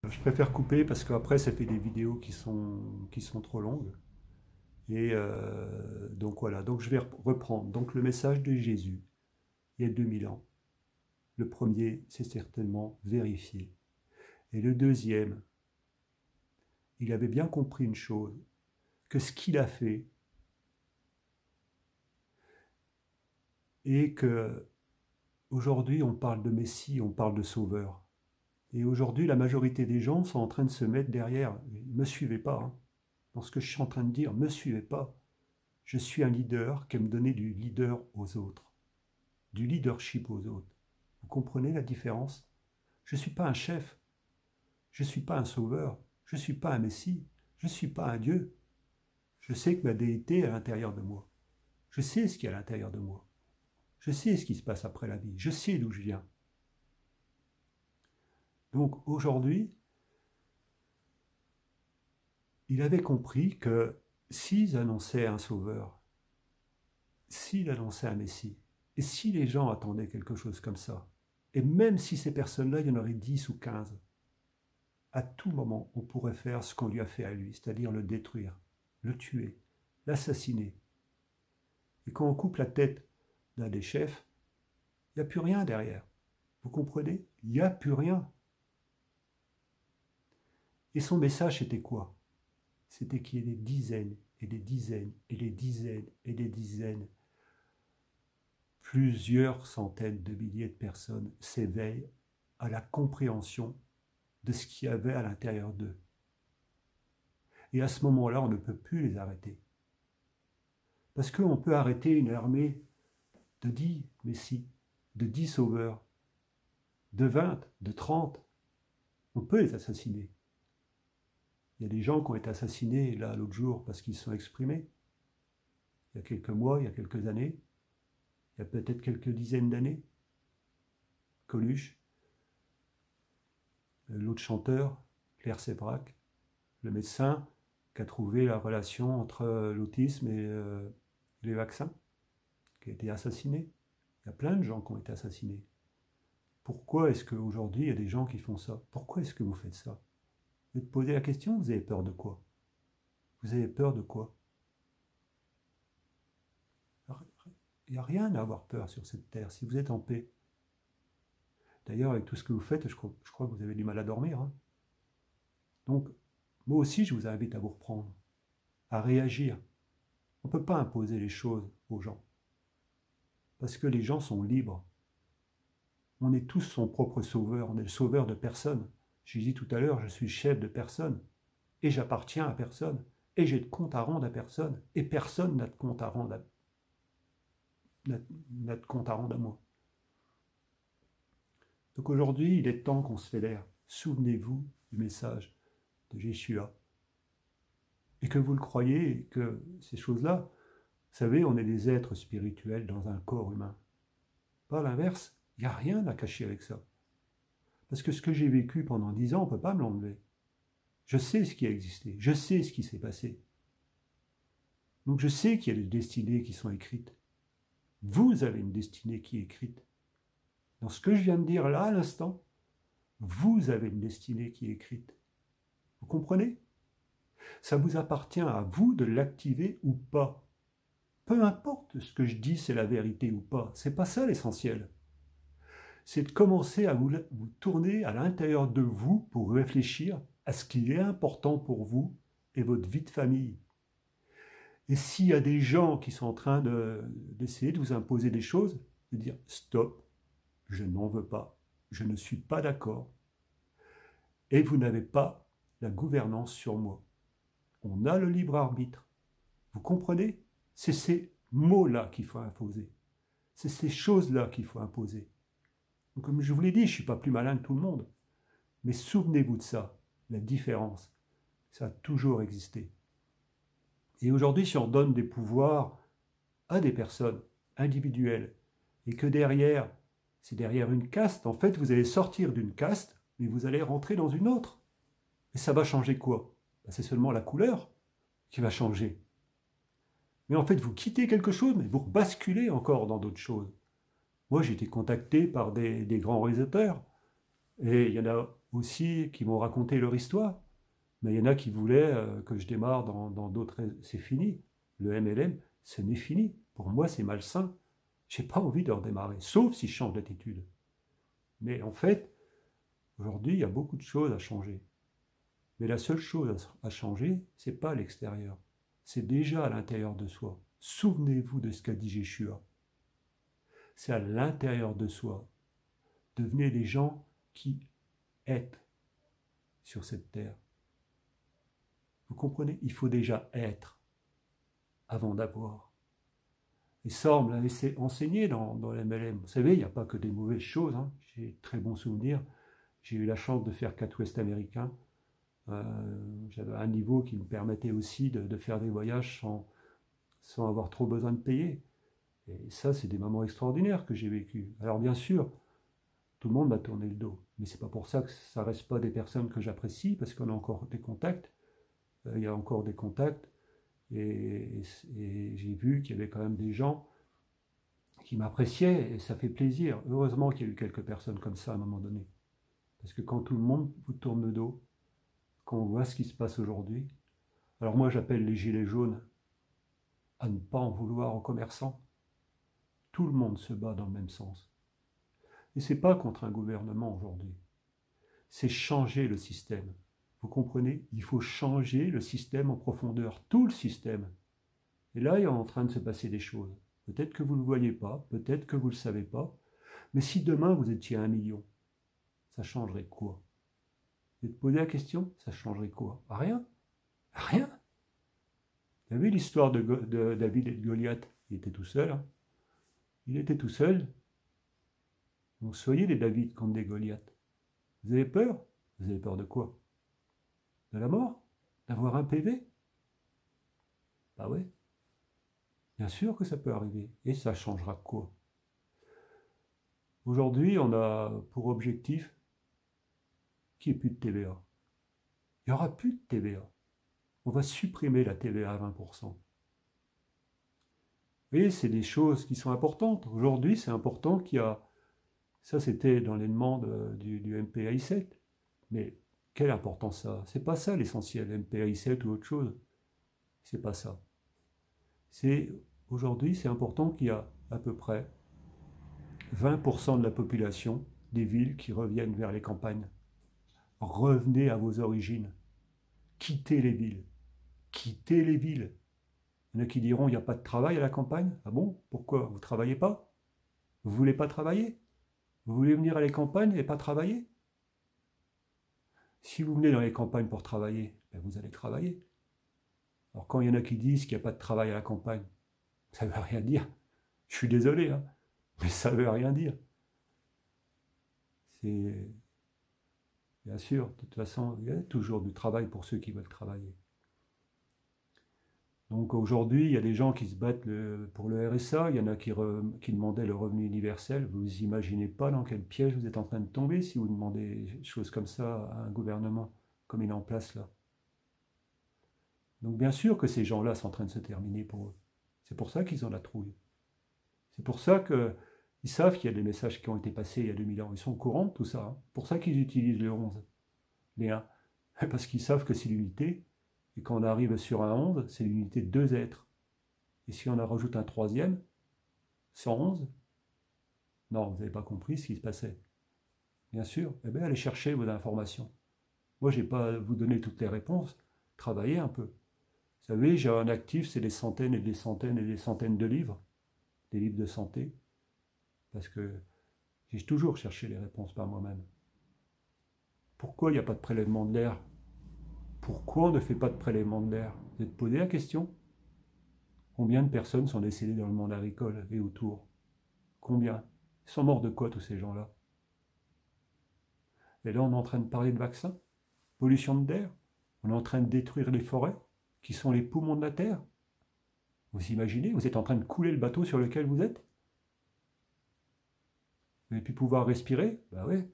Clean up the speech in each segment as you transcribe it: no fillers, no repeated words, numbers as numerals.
Je préfère couper parce qu'après ça fait des vidéos qui sont trop longues. Et donc voilà, donc je vais reprendre. Donc le message de Jésus, il y a 2000 ans. Le premier, c'est certainement vérifier. Et le deuxième, il avait bien compris une chose, que ce qu'il a fait, et que aujourd'hui on parle de Messie, on parle de Sauveur. Et aujourd'hui, la majorité des gens sont en train de se mettre derrière. Ne me suivez pas, hein. Dans ce que je suis en train de dire, ne me suivez pas. Je suis un leader qui aime donner du leader aux autres, du leadership aux autres. Vous comprenez la différence? Je ne suis pas un chef, je ne suis pas un sauveur, je ne suis pas un messie, je ne suis pas un Dieu. Je sais que ma déité est à l'intérieur de moi. Je sais ce qu'il y a à l'intérieur de moi. Je sais ce qui se passe après la vie. Je sais d'où je viens. Donc aujourd'hui, il avait compris que s'ils annonçaient un sauveur, s'il annonçait un messie, et si les gens attendaient quelque chose comme ça, et même si ces personnes-là, il y en aurait 10 ou 15, à tout moment, on pourrait faire ce qu'on lui a fait à lui, c'est-à-dire le détruire, le tuer, l'assassiner. Et quand on coupe la tête d'un des chefs, il n'y a plus rien derrière. Vous comprenez? Il n'y a plus rien. Et son message, c'était quoi? C'était qu'il y ait des dizaines et des dizaines et des dizaines et des dizaines, plusieurs centaines de milliers de personnes s'éveillent à la compréhension de ce qu'il y avait à l'intérieur d'eux. Et à ce moment-là, on ne peut plus les arrêter. Parce qu'on peut arrêter une armée de 10 messies, de 10 sauveurs, de 20, de 30. On peut les assassiner. Il y a des gens qui ont été assassinés là l'autre jour parce qu'ils se sont exprimés. Il y a quelques mois, il y a quelques années, il y a peut-être quelques dizaines d'années. Coluche, l'autre chanteur, Claire Sévrac, le médecin qui a trouvé la relation entre l'autisme et les vaccins, qui a été assassiné. Il y a plein de gens qui ont été assassinés. Pourquoi est-ce qu'aujourd'hui, il y a des gens qui font ça? Pourquoi est-ce que vous faites ça? Vous te posez la question, vous avez peur de quoi? Vous avez peur de quoi? Il n'y a rien à avoir peur sur cette terre si vous êtes en paix. D'ailleurs, avec tout ce que vous faites, je crois que vous avez du mal à dormir, hein. Donc, moi aussi, je vous invite à vous reprendre, à réagir. On ne peut pas imposer les choses aux gens, parce que les gens sont libres. On est tous son propre sauveur, on est le sauveur de personne. J'ai dit tout à l'heure, je suis chef de personne, et j'appartiens à personne, et j'ai de compte à rendre à personne, et personne n'a de compte à rendre n'a de compte à rendre à moi. Donc aujourd'hui, il est temps qu'on se fédère. Souvenez-vous du message de Jésus. Et que vous le croyez, que ces choses-là, vous savez, on est des êtres spirituels dans un corps humain. Pas l'inverse, il n'y a rien à cacher avec ça. Parce que ce que j'ai vécu pendant 10 ans, on ne peut pas me l'enlever. Je sais ce qui a existé, je sais ce qui s'est passé. Donc je sais qu'il y a des destinées qui sont écrites. Vous avez une destinée qui est écrite. Dans ce que je viens de dire là à l'instant, vous avez une destinée qui est écrite. Vous comprenez? Ça vous appartient à vous de l'activer ou pas. Peu importe ce que je dis, c'est la vérité ou pas. C'est pas ça l'essentiel. C'est de commencer à vous tourner à l'intérieur de vous pour réfléchir à ce qui est important pour vous et votre vie de famille. Et s'il y a des gens qui sont en train d'essayer de vous imposer des choses, de dire stop, je n'en veux pas, je ne suis pas d'accord, et vous n'avez pas la gouvernance sur moi. On a le libre arbitre. Vous comprenez? C'est ces mots-là qu'il faut imposer. C'est ces choses-là qu'il faut imposer. Donc, comme je vous l'ai dit, je ne suis pas plus malin que tout le monde. Mais souvenez-vous de ça, la différence. Ça a toujours existé. Et aujourd'hui, si on donne des pouvoirs à des personnes individuelles, et que derrière, c'est derrière une caste, en fait, vous allez sortir d'une caste, mais vous allez rentrer dans une autre. Et ça va changer quoi? Ben, c'est seulement la couleur qui va changer. Mais en fait, vous quittez quelque chose, mais vous basculez encore dans d'autres choses. Moi, j'ai été contacté par des grands réalisateurs, et il y en a aussi qui m'ont raconté leur histoire. Mais il y en a qui voulaient que je démarre dans d'autres... C'est fini. Le MLM, ce n'est fini. Pour moi, c'est malsain. Je n'ai pas envie de redémarrer, sauf si je change d'attitude. Mais en fait, aujourd'hui, il y a beaucoup de choses à changer. Mais la seule chose à changer, ce n'est pas à l'extérieur. C'est déjà à l'intérieur de soi. Souvenez-vous de ce qu'a dit Yeshua. C'est à l'intérieur de soi. Devenez des gens qui êtes sur cette terre. Vous comprenez? Il faut déjà être avant d'avoir. Et ça, on me l'avait enseigné dans l'MLM. Vous savez, il n'y a pas que des mauvaises choses. Hein. J'ai de très bons souvenirs. J'ai eu la chance de faire 4 Ouest américains. J'avais un niveau qui me permettait aussi de faire des voyages sans avoir trop besoin de payer. Et ça, c'est des moments extraordinaires que j'ai vécu. Alors bien sûr, tout le monde m'a tourné le dos. Mais c'est pas pour ça que ça ne reste pas des personnes que j'apprécie, parce qu'on a encore des contacts. Il y a encore des contacts. Et j'ai vu qu'il y avait quand même des gens qui m'appréciaient, et ça fait plaisir. Heureusement qu'il y a eu quelques personnes comme ça à un moment donné. Parce que quand tout le monde vous tourne le dos, quand on voit ce qui se passe aujourd'hui, alors moi j'appelle les gilets jaunes à ne pas en vouloir aux commerçants. Tout le monde se bat dans le même sens. Et ce n'est pas contre un gouvernement aujourd'hui. C'est changer le système. Vous comprenez? Il faut changer le système en profondeur, tout le système. Et là, il est en train de se passer des choses. Peut-être que vous ne le voyez pas, peut-être que vous ne le savez pas, mais si demain vous étiez 1 million, ça changerait quoi? Vous êtes posé la question, ça changerait quoi? Rien. Rien. Vous avez vu l'histoire de David et de Goliath? Il était tout seul. Hein. Il était tout seul. Donc soyez des David contre des Goliath. Vous avez peur? Vous avez peur de quoi? De la mort? D'avoir un PV? Bah ouais. Bien sûr que ça peut arriver. Et ça changera quoi? Aujourd'hui, on a pour objectif qu'il n'y ait plus de TVA. Il n'y aura plus de TVA. On va supprimer la TVA à 20%. Et c'est des choses qui sont importantes. Aujourd'hui, c'est important qu'il y a... Ça, c'était dans les demandes du MPAI 7. Mais quelle importance ça? C'est pas ça l'essentiel, MPAI 7 ou autre chose. C'est pas ça. Aujourd'hui, c'est important qu'il y a à peu près 20% de la population des villes qui reviennent vers les campagnes. Revenez à vos origines. Quittez les villes. Quittez les villes. Il y en a qui diront, il n'y a pas de travail à la campagne. Ah bon? Pourquoi? Vous ne travaillez pas? Vous ne voulez pas travailler? Vous voulez venir à les campagnes et pas travailler? Si vous venez dans les campagnes pour travailler, ben vous allez travailler. Alors quand il y en a qui disent qu'il n'y a pas de travail à la campagne, ça ne veut rien dire. Je suis désolé, hein, mais ça ne veut rien dire. C'est... Bien sûr, de toute façon, il y a toujours du travail pour ceux qui veulent travailler. Donc aujourd'hui, il y a des gens qui se battent pour le RSA, il y en a qui demandaient le revenu universel. Vous n'imaginez pas dans quel piège vous êtes en train de tomber si vous demandez des choses comme ça à un gouvernement, comme il est en place là. Donc bien sûr que ces gens-là sont en train de se terminer pour eux. C'est pour ça qu'ils ont la trouille. C'est pour ça qu'ils savent qu'il y a des messages qui ont été passés il y a 2000 ans. Ils sont au courant de tout ça. Hein. C'est pour ça qu'ils utilisent le 11, les 1. Parce qu'ils savent que c'est l'unité. Et quand on arrive sur un 11, c'est l'unité de 2 êtres. Et si on en rajoute un troisième, 111, non, vous n'avez pas compris ce qui se passait. Bien sûr, eh bien, allez chercher vos informations. Moi, je n'ai pas à vous donner toutes les réponses. Travaillez un peu. Vous savez, j'ai un actif, c'est des centaines et des centaines et des centaines de livres. Des livres de santé. Parce que j'ai toujours cherché les réponses par moi-même. Pourquoi il n'y a pas de prélèvement de l'air? Pourquoi on ne fait pas de prélèvement de l'air? Vous êtes posé la question? Combien de personnes sont décédées dans le monde agricole et autour? Combien? Ils sont morts de quoi tous ces gens-là? Et là on est en train de parler de vaccins? Pollution de l'air? On est en train de détruire les forêts, qui sont les poumons de la Terre? Vous imaginez? Vous êtes en train de couler le bateau sur lequel vous êtes? Vous n'allez plus pouvoir respirer? Ben oui.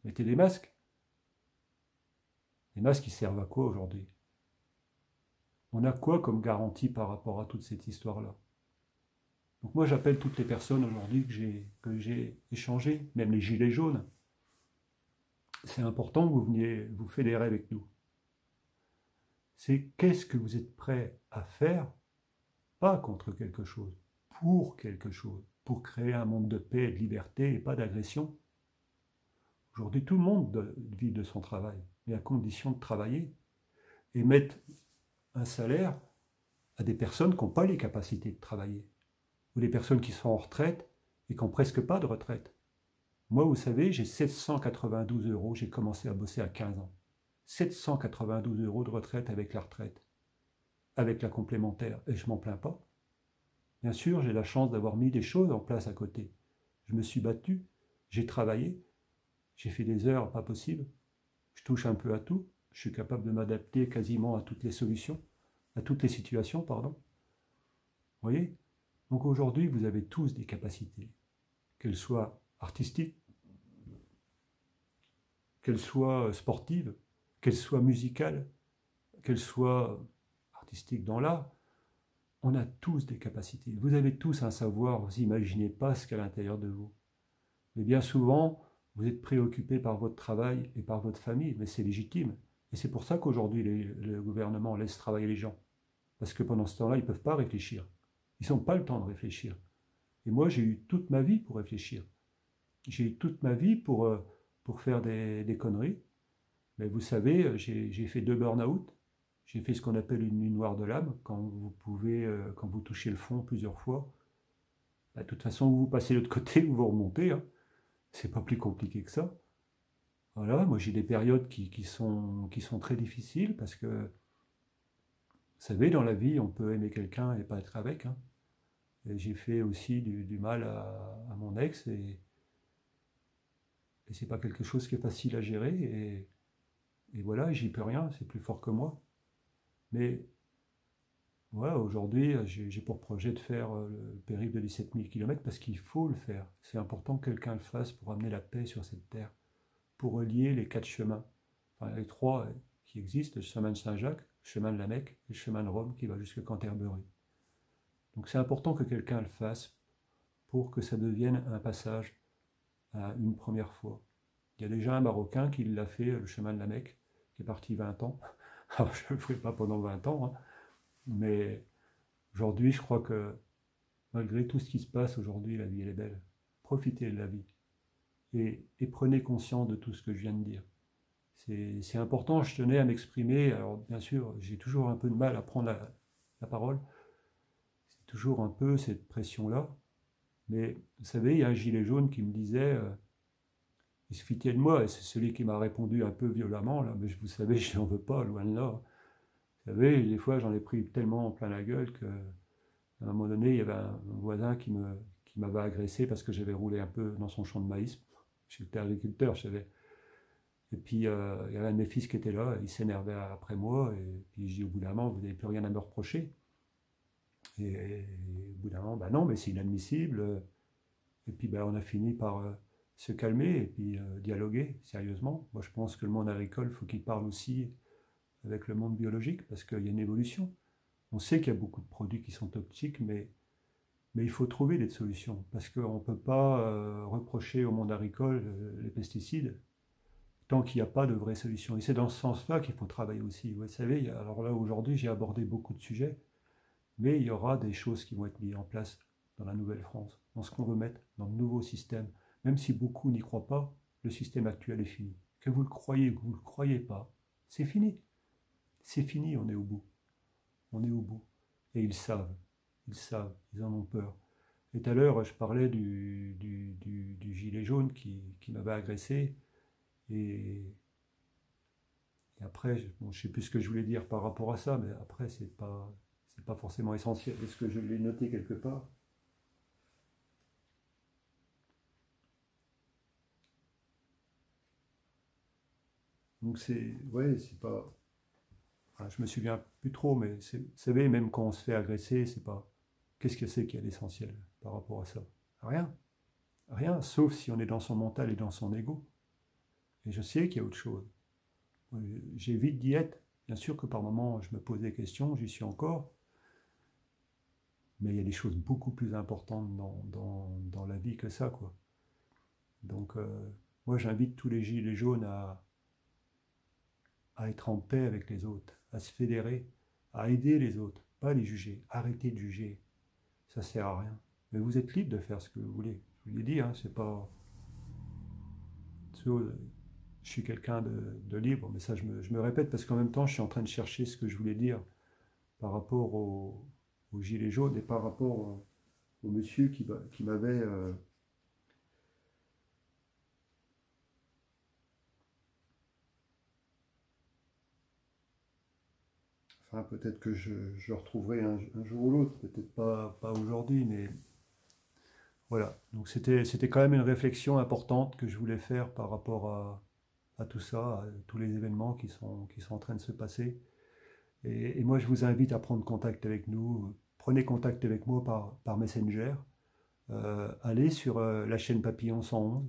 Mettez des masques. Les masques, ils servent à quoi aujourd'hui? On a quoi comme garantie par rapport à toute cette histoire-là? Donc moi, j'appelle toutes les personnes aujourd'hui que j'ai échangées, même les gilets jaunes. c'est important que vous veniez vous fédérer avec nous. C'est qu'est-ce que vous êtes prêt à faire, pas contre quelque chose, pour quelque chose, pour créer un monde de paix et de liberté et pas d'agression. Aujourd'hui, tout le monde vit de son travail, mais à condition de travailler et mettre un salaire à des personnes qui n'ont pas les capacités de travailler, ou des personnes qui sont en retraite et qui n'ont presque pas de retraite. Moi, vous savez, j'ai 792 euros, j'ai commencé à bosser à 15 ans. 792 euros de retraite avec la retraite, avec la complémentaire, et je m'en plains pas. Bien sûr, j'ai la chance d'avoir mis des choses en place à côté. Je me suis battu, j'ai travaillé, j'ai fait des heures pas possibles, je touche un peu à tout, je suis capable de m'adapter quasiment à toutes les solutions, à toutes les situations, pardon. Vous voyez? Donc aujourd'hui, vous avez tous des capacités, qu'elles soient artistiques, qu'elles soient sportives, qu'elles soient musicales, qu'elles soient artistiques dans l'art. On a tous des capacités. Vous avez tous un savoir, vous n'imaginez pas ce qu'il y a à l'intérieur de vous. Mais bien souvent, vous êtes préoccupé par votre travail et par votre famille, mais c'est légitime. Et c'est pour ça qu'aujourd'hui, le gouvernement laisse travailler les gens. Parce que pendant ce temps-là, ils ne peuvent pas réfléchir. Ils n'ont pas le temps de réfléchir. Et moi, j'ai eu toute ma vie pour réfléchir. J'ai eu toute ma vie pour faire des conneries. Mais vous savez, j'ai fait 2 burn-out. J'ai fait ce qu'on appelle une nuit noire de l'âme, quand vous touchez le fond plusieurs fois. Bah, de toute façon, vous passez de l'autre côté, vous remontez. Hein. C'est pas plus compliqué que ça. Voilà, moi j'ai des périodes qui sont très difficiles parce que, vous savez, dans la vie, on peut aimer quelqu'un et pas être avec. Hein. Et j'ai fait aussi du mal à mon ex et c'est pas quelque chose qui est facile à gérer. Et voilà, j'y peux rien, c'est plus fort que moi. Mais voilà, aujourd'hui, j'ai pour projet de faire le périple de 17 000 km parce qu'il faut le faire. C'est important que quelqu'un le fasse pour amener la paix sur cette terre, pour relier les 4 chemins. Enfin, les 3 qui existent, le chemin de Saint-Jacques, le chemin de la Mecque et le chemin de Rome qui va jusqu'à Canterbury. Donc c'est important que quelqu'un le fasse pour que ça devienne un passage à une première fois. Il y a déjà un Marocain qui l'a fait, le chemin de la Mecque, qui est parti 20 ans. Alors je ne le ferai pas pendant 20 ans, hein, mais aujourd'hui je crois que malgré tout ce qui se passe aujourd'hui, la vie elle est belle. Profitez de la vie et prenez conscience de tout ce que je viens de dire. C'est important, je tenais à m'exprimer. Alors bien sûr, j'ai toujours un peu de mal à prendre la parole. C'est toujours un peu cette pression-là. Mais vous savez, il y a un gilet jaune qui me disait il se fitait de moi, et c'est celui qui m'a répondu un peu violemment, là, mais vous savez, je n'en veux pas, loin de là. Vous savez, des fois, j'en ai pris tellement plein la gueule qu'à un moment donné, il y avait un voisin qui m'avait agressé parce que j'avais roulé un peu dans son champ de maïs. J'étais agriculteur, je savais. Et puis, il y avait un de mes fils qui était là, il s'énervait après moi, et puis je dis au bout d'un moment, vous n'avez plus rien à me reprocher. Et au bout d'un moment, bah non, mais c'est inadmissible. Et puis, bah, on a fini par se calmer et puis dialoguer sérieusement. Moi, je pense que le monde agricole, il faut qu'il parle aussi avec le monde biologique, parce qu'il y a une évolution. On sait qu'il y a beaucoup de produits qui sont toxiques, mais il faut trouver des solutions, parce qu'on ne peut pas reprocher au monde agricole les pesticides tant qu'il n'y a pas de vraie solution. Et c'est dans ce sens-là qu'il faut travailler aussi. Vous savez, alors là, aujourd'hui, j'ai abordé beaucoup de sujets, mais il y aura des choses qui vont être mises en place dans la Nouvelle-France, dans ce qu'on veut mettre, dans le nouveau système. Même si beaucoup n'y croient pas, le système actuel est fini. Que vous le croyez ou que vous ne le croyez pas, c'est fini. C'est fini, on est au bout. On est au bout. Et ils savent, ils en ont peur. Et tout à l'heure, je parlais du gilet jaune qui m'avait agressé. Et, et après, bon, je ne sais plus ce que je voulais dire par rapport à ça, mais après, c'est pas forcément essentiel. Est-ce que je l'ai noté quelque part? Donc ouais, c'est pas, enfin, je me souviens plus trop, mais vous savez, même quand on se fait agresser, c'est pas, qu'est-ce que c'est qui est l'essentiel par rapport à ça? Rien, rien, sauf si on est dans son mental et dans son ego. Et je sais qu'il y a autre chose. J'évite d'y être. Bien sûr que par moments, je me pose des questions, j'y suis encore, mais il y a des choses beaucoup plus importantes dans la vie que ça, quoi. Donc, Moi, j'invite tous les gilets jaunes à être en paix avec les autres, à se fédérer, à aider les autres, pas à les juger. Arrêtez de juger, ça sert à rien. Mais vous êtes libre de faire ce que vous voulez. Je vous l'ai dit, hein, c'est pas... Je suis quelqu'un de libre, mais ça je me répète parce qu'en même temps je suis en train de chercher ce que je voulais dire par rapport au gilet jaune et par rapport au monsieur qui m'avait... enfin peut-être que je retrouverai un jour ou l'autre, peut-être pas aujourd'hui, mais voilà. Donc c'était quand même une réflexion importante que je voulais faire par rapport à tout ça, à tous les événements qui sont en train de se passer. Et moi, je vous invite à prendre contact avec nous. Prenez contact avec moi par Messenger. Allez sur la chaîne Papillon 111.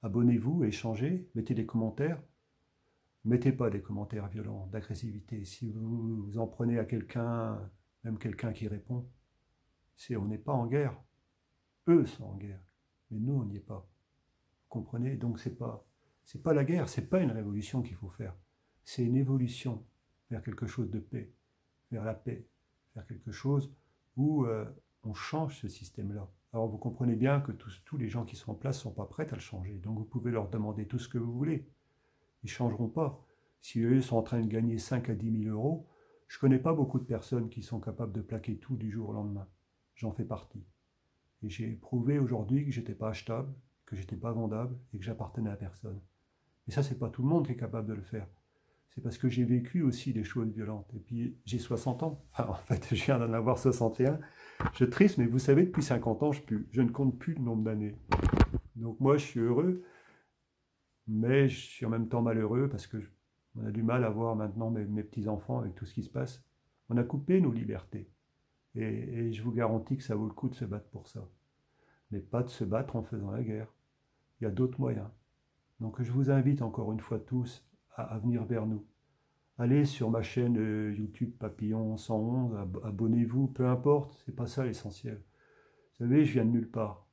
Abonnez-vous, échangez, mettez des commentaires. Mettez pas des commentaires violents, d'agressivité. Si vous en prenez à quelqu'un, même quelqu'un qui répond, on n'est pas en guerre. Eux sont en guerre. Mais nous, on n'y est pas. Vous comprenez? Donc c'est pas la guerre, c'est pas une révolution qu'il faut faire. C'est une évolution vers quelque chose de paix, vers la paix, vers quelque chose où on change ce système-là. Alors vous comprenez bien que tous les gens qui sont en place ne sont pas prêts à le changer. Donc vous pouvez leur demander tout ce que vous voulez. Ils ne changeront pas. Si eux sont en train de gagner 5 à 10 000 euros, je ne connais pas beaucoup de personnes qui sont capables de plaquer tout du jour au lendemain. J'en fais partie. Et j'ai prouvé aujourd'hui que j'étais pas achetable, que j'étais pas vendable et que j'appartenais à personne. Et ça, c'est pas tout le monde qui est capable de le faire. C'est parce que j'ai vécu aussi des choses violentes. Et puis, j'ai 60 ans. Enfin, en fait, je viens d'en avoir 61. Je triste, mais vous savez, depuis 50 ans, je ne compte plus le nombre d'années. Donc moi, je suis heureux, mais je suis en même temps malheureux parce que on a du mal à voir maintenant mes petits-enfants avec tout ce qui se passe. On a coupé nos libertés. Et je vous garantis que ça vaut le coup de se battre pour ça. Mais pas de se battre en faisant la guerre. Il y a d'autres moyens. Donc je vous invite encore une fois tous à venir vers nous. Allez sur ma chaîne YouTube Papillon 111, abonnez-vous, peu importe, c'est pas ça l'essentiel. Vous savez, je viens de nulle part.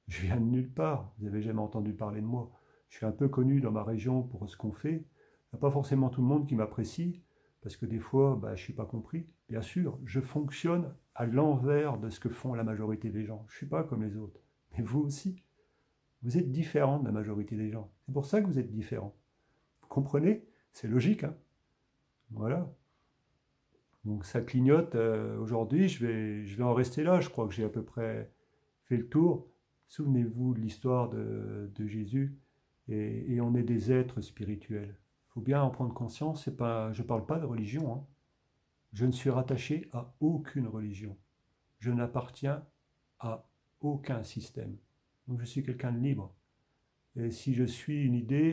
Je viens de nulle part, vous n'avez jamais entendu parler de moi. Je suis un peu connu dans ma région pour ce qu'on fait. Il n'y a pas forcément tout le monde qui m'apprécie, parce que des fois, je ne suis pas compris. Bien sûr, je fonctionne à l'envers de ce que font la majorité des gens. Je ne suis pas comme les autres. Mais vous aussi, vous êtes différent de la majorité des gens. C'est pour ça que vous êtes différent. Vous comprenez? C'est logique, hein? Voilà. Donc ça clignote. Aujourd'hui, je vais en rester là. Je crois que j'ai à peu près fait le tour. Souvenez-vous de l'histoire de Jésus. Et on est des êtres spirituels. Il faut bien en prendre conscience. Je ne parle pas de religion, hein. Je ne suis rattaché à aucune religion. Je n'appartiens à aucun système. Donc je suis quelqu'un de libre. Et si je suis une idée,